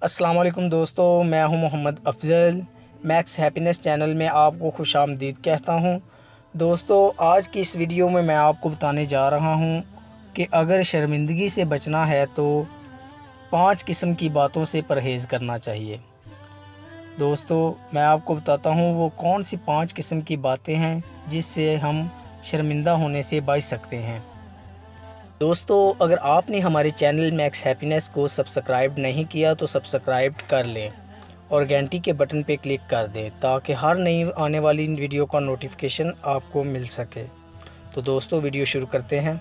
السلام علیکم دوستو، میں ہوں محمد افضل۔ میکس ہیپینس چینل میں آپ کو خوش آمدید کہتا ہوں۔ دوستو، آج کی اس ویڈیو میں آپ کو بتانے جا رہا ہوں کہ اگر شرمندگی سے بچنا ہے تو 5 قسم کی باتوں سے پرہیز کرنا چاہیے۔ دوستو، میں آپ کو بتاتا ہوں وہ کون سی 5 قسم کی باتیں ہیں جس سے ہم شرمندہ ہونے سے بچ سکتے ہیں۔ دوستو، اگر آپ نے ہمارے چینل میکس ہیپینس کو سبسکرائب نہیں کیا تو سبسکرائب کر لیں اور گھنٹی کے بٹن پہ کلک کر دیں تاکہ ہر نئی آنے والی ویڈیو کا نوٹیفیکیشن آپ کو مل سکے۔ تو دوستو، ویڈیو شروع کرتے ہیں۔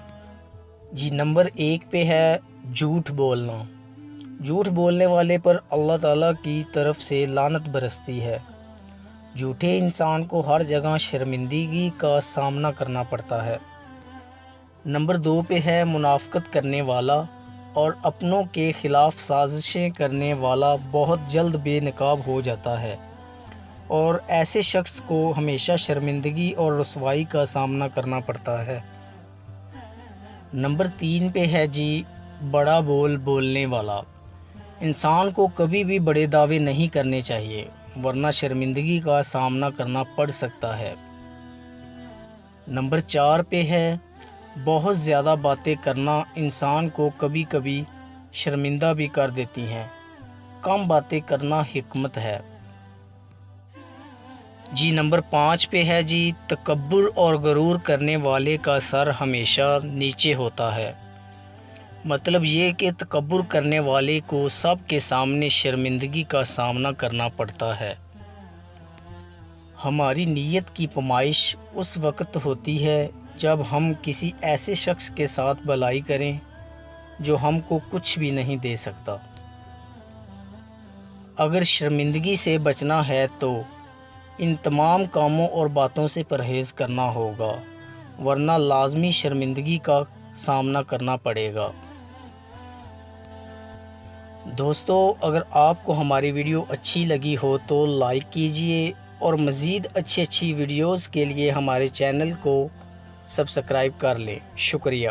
نمبر 1 پہ ہے جھوٹ بولنا۔ جھوٹ بولنے والے پر اللہ تعالیٰ کی طرف سے لعنت برستی ہے۔ جھوٹے انسان کو ہر جگہ شرمندگی کا سامنا کرنا پڑتا ہے۔ نمبر 2 پہ ہے منافقت کرنے والا اور اپنوں کے خلاف سازشیں کرنے والا بہت جلد بے نقاب ہو جاتا ہے اور ایسے شخص کو ہمیشہ شرمندگی اور رسوائی کا سامنا کرنا پڑتا ہے۔ نمبر 3 پہ ہے بڑا بولنے والا۔ انسان کو کبھی بھی بڑے دعوے نہیں کرنے چاہیے ورنہ شرمندگی کا سامنا کرنا پڑ سکتا ہے۔ نمبر 4 پہ ہے بہت زیادہ باتیں کرنا انسان کو کبھی کبھی شرمندہ بھی کر دیتی ہیں۔ کم باتیں کرنا حکمت ہے۔ نمبر 5 پہ ہے تکبر اور غرور کرنے والے کا سر ہمیشہ نیچے ہوتا ہے۔ مطلب یہ کہ تکبر کرنے والے کو سب کے سامنے شرمندگی کا سامنا کرنا پڑتا ہے۔ ہماری نیت کی پیمائش اس وقت ہوتی ہے جب ہم کسی ایسے شخص کے ساتھ بھلائی کریں جو ہم کو کچھ بھی نہیں دے سکتا۔ اگر شرمندگی سے بچنا ہے تو ان تمام کاموں اور باتوں سے پرہیز کرنا ہوگا ورنہ لازمی شرمندگی کا سامنا کرنا پڑے گا۔ دوستو، اگر آپ کو ہماری ویڈیو اچھی لگی ہو تو لائک کیجئے اور مزید اچھی ویڈیوز کے لیے ہمارے چینل کو سبسکرائب کر لیں۔ شکریہ۔